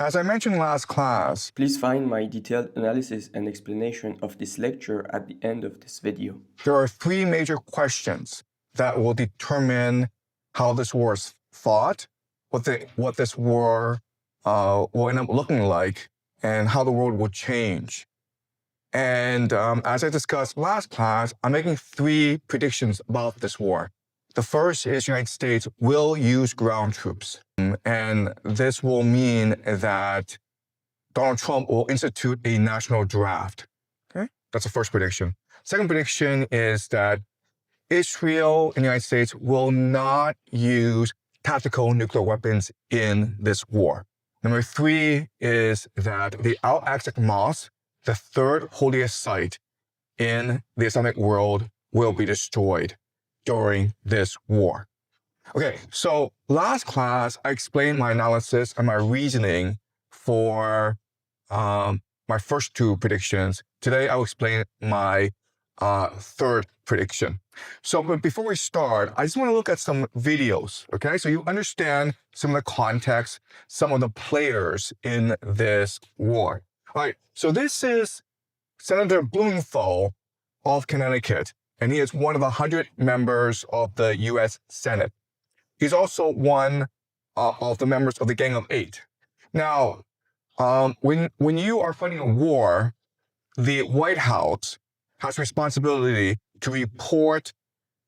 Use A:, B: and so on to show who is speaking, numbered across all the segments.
A: As I mentioned last class,
B: Please find my detailed analysis and explanation of this lecture at the end of this video.
A: there are three major questions that will determine how this war is fought, what this war will end up looking like, and how the world will change. And as I discussed last class, I'm making three predictions about this war. The first is the United States will use ground troops. And this will mean that Donald Trump will institute a national draft. Okay, that's the first prediction. Second prediction is that Israel and the United States will not use tactical nuclear weapons in this war. Number three is that the Al-Aqsa Mosque, the third holiest site in the Islamic world, will be destroyed during this war. Okay, so last class, I explained my analysis and my reasoning for my first two predictions. Today, I'll explain my third prediction. So but before we start, I just want to look at some videos, okay? So you understand some of the context, some of the players in this war. All right, so this is Senator Blumenthal of Connecticut, and he is one of the 100 members of the U.S. Senate. He's also one of the members of the Gang of Eight. Now, when you are fighting a war, the White House has responsibility to report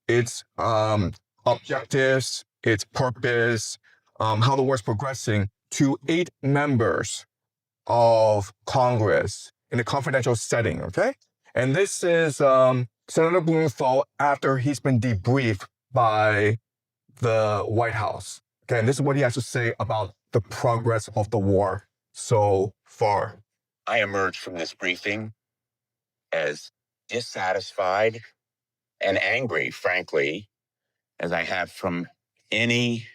A: its objectives, its purpose, how the war is progressing to 8 members of Congress in a confidential setting, okay? And this is Senator Blumenthal after he's been debriefed by the White House. Okay, and this is what he has to say about the progress of the war so far.
C: I emerged from this briefing as dissatisfied and angry, frankly, as I have from any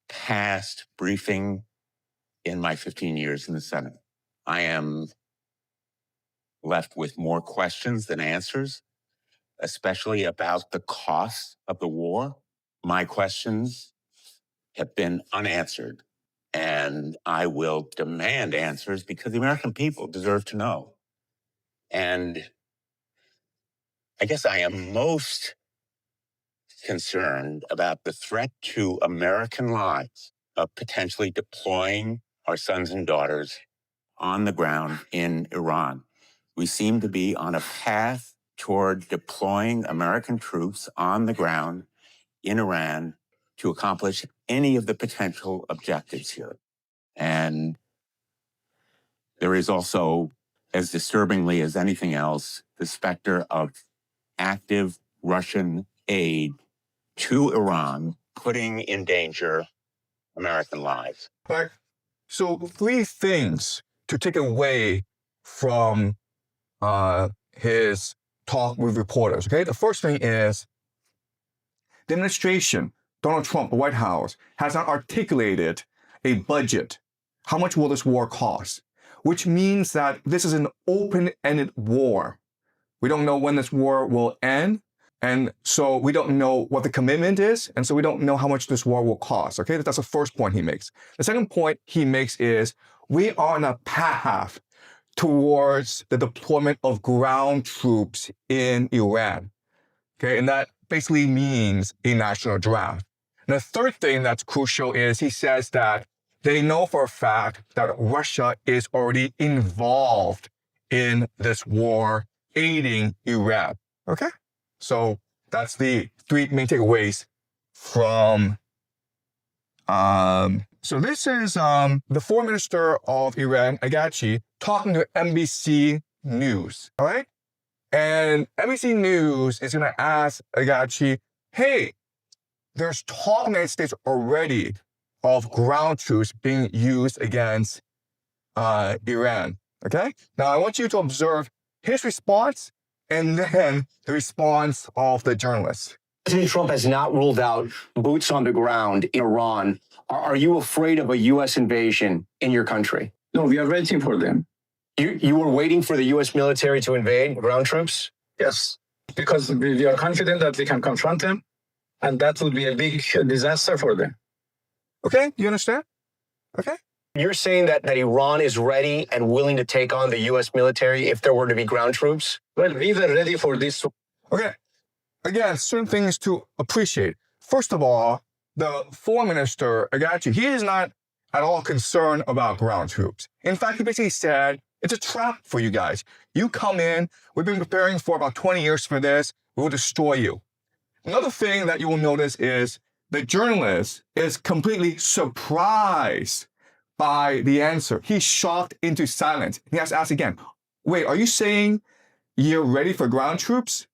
C: past briefing in my 15 years in the Senate. I am left with more questions than answers, especially about the cost of the war. My questions have been unanswered, and I will demand answers because the American people deserve to know. And I guess I am most concerned about the threat to American lives of potentially deploying our sons and daughters on the ground in Iran. We seem to be on a path toward deploying American troops on the ground in Iran to accomplish any of the potential objectives here. And there is also, as disturbingly as anything else, the specter of active Russian aid to Iran, putting in danger American lives.
A: Right. So 3 things to take away from his talk with reporters, okay? The first thing is the administration, Donald Trump, the White House, has not articulated a budget. How much will this war cost? Which means that this is an open-ended war. We don't know when this war will end, and so we don't know what the commitment is, and so we don't know how much this war will cost, okay? That's the first point he makes. The second point he makes is we are on a path towards the deployment of ground troops in Iran, okay? And that basically means a national draft. And the third thing that's crucial is he says that they know for a fact that Russia is already involved in this war, aiding Iran, okay? So that's the 3 main takeaways from, so this is the foreign minister of Iran, Agachi, talking to NBC News, all right? And NBC News is gonna ask Agachi, hey, there's talk in the United States already of ground troops being used against Iran, okay? Now I want you to observe his response and then the response of the journalist.
D: President Trump has not ruled out boots on the ground in Iran. Are you afraid of a U.S. invasion in your country?
E: No, we are waiting for them.
D: You were waiting for the U.S. military to invade ground troops?
E: Yes, because we are confident that we can confront them, and that would be a big disaster for them.
A: Okay, you understand? Okay?
D: You're saying that Iran is ready and willing to take on the U.S. military if there were to be ground troops?
E: Well, we were ready for this.
A: Okay, again, certain things to appreciate. First of all, the foreign minister, Agachi, he is not at all concerned about ground troops. In fact, he basically said, it's a trap for you guys. You come in, we've been preparing for about 20 years for this, we will destroy you. Another thing that you will notice is the journalist is completely surprised by the answer. He's shocked into silence. He has to ask again, wait, are you saying you're ready for ground troops?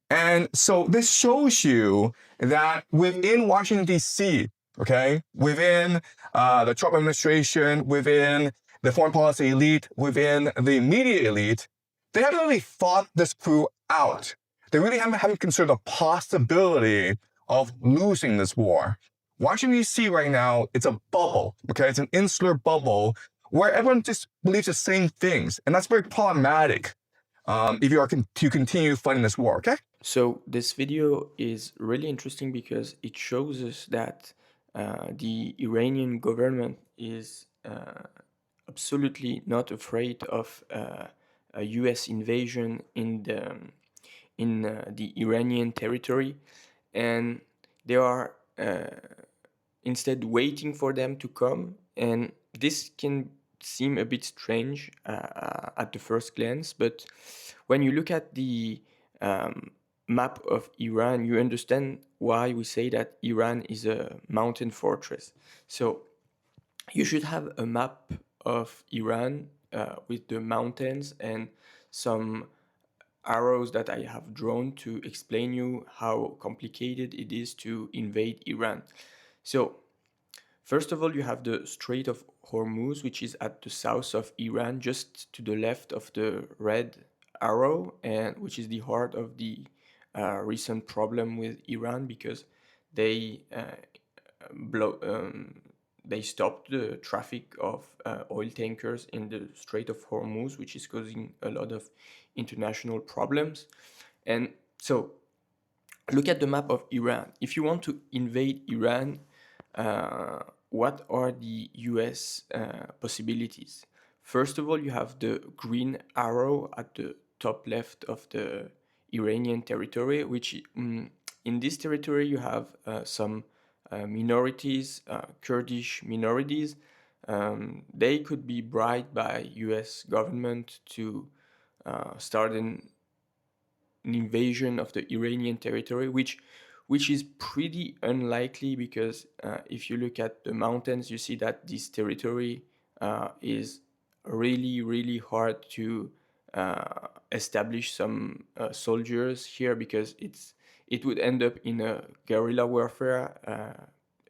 A: And so this shows you that within Washington, D.C., okay, within the Trump administration, within the foreign policy elite, within the media elite, they haven't really thought this through out. They really haven't considered the possibility of losing this war. Washington, D.C. right now, it's a bubble, okay? It's an insular bubble where everyone just believes the same things. And that's very problematic if you are to continue fighting this war, okay?
B: So this video is really interesting because it shows us that the Iranian government is absolutely not afraid of a U.S. invasion in the Iranian territory, and they are instead waiting for them to come. And this can seem a bit strange at the first glance, but when you look at the map of Iran, you understand why we say that Iran is a mountain fortress. So you should have a map of Iran with the mountains and some arrows that I have drawn to explain you how complicated it is to invade Iran. So first of all, you have the Strait of Hormuz, which is at the south of Iran, just to the left of the red arrow, and which is the heart of the recent problem with Iran, because they they stopped the traffic of oil tankers in the Strait of Hormuz, which is causing a lot of international problems. And so look at the map of Iran. If you want to invade Iran, what are the US possibilities? First of all, you have the green arrow at the top left of the Iranian territory, which in this territory you have some minorities, Kurdish minorities. They could be bribed by US government to start an invasion of the Iranian territory, which is pretty unlikely, because if you look at the mountains, you see that this territory is really hard to establish some soldiers here, because it would end up in a guerrilla warfare,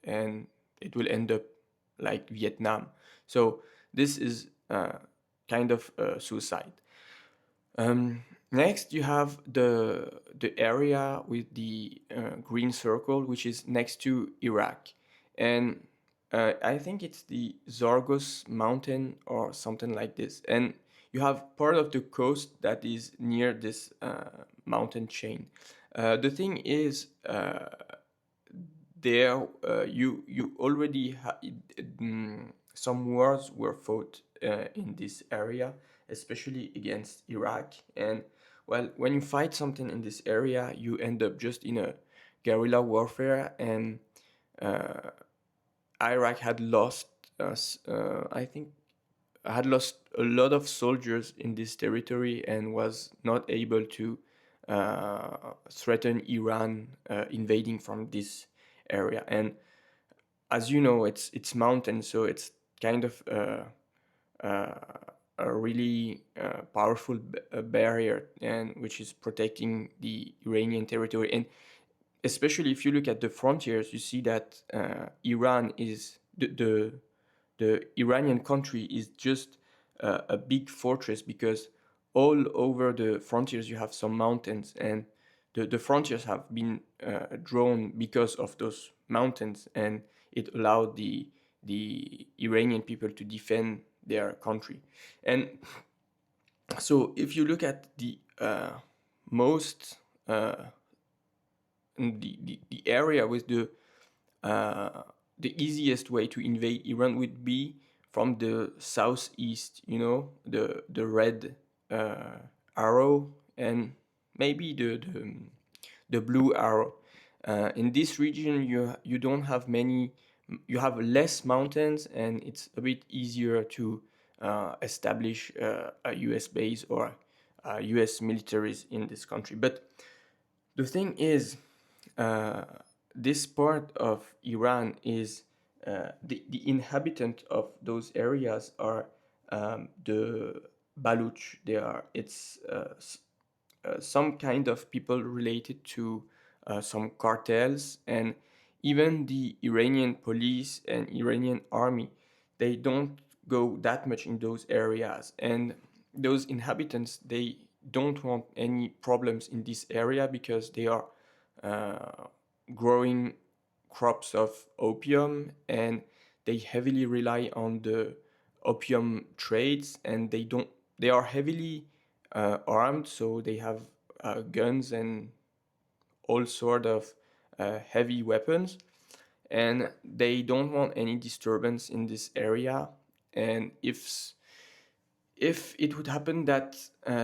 B: and it will end up like Vietnam. So this is kind of suicide. Next, you have the area with the green circle, which is next to Iraq, and I think it's the Zargos mountain or something like this. And you have part of the coast that is near this mountain chain. The thing is, there you already some wars were fought in this area, especially against Iraq. And well, when you fight something in this area, you end up just in a guerrilla warfare, and Iraq had lost, I think, had lost a lot of soldiers in this territory and was not able to threaten Iran invading from this area. And as you know, it's mountain, so it's kind of a really powerful barrier, and which is protecting the Iranian territory. And especially if you look at the frontiers, you see that Iran is the Iranian country is just a big fortress, because all over the frontiers you have some mountains, and the frontiers have been drawn because of those mountains, and it allowed the Iranian people to defend their country. And so if you look at the most the area with the easiest way to invade Iran would be from the southeast, the red arrow, and maybe the blue arrow. In this region, you don't have many, you have less mountains, and it's a bit easier to establish a US base or US militaries in this country. But the thing is, this part of Iran is the inhabitant of those areas are the Baluch. It's some kind of people related to some cartels, and even the Iranian police and Iranian army, they don't go that much in those areas, and those inhabitants, they don't want any problems in this area because they are growing crops of opium, and they heavily rely on the opium trades, and they are heavily armed, so they have guns and all sort of heavy weapons, and they don't want any disturbance in this area. And if it would happen that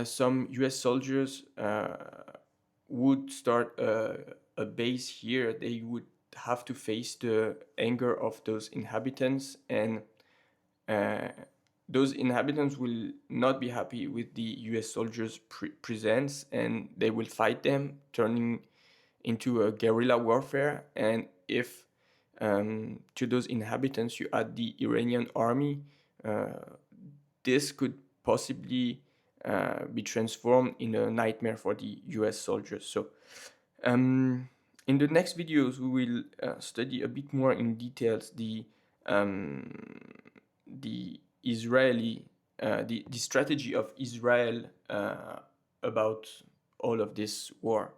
B: some US soldiers would start a base here, they would have to face the anger of those inhabitants, and those inhabitants will not be happy with the US soldiers' presence, and they will fight them, turning into a guerrilla warfare. And if to those inhabitants you add the Iranian army, this could possibly be transformed in a nightmare for the US soldiers. So in the next videos, we will study a bit more in details the Israeli, the strategy of Israel about all of this war.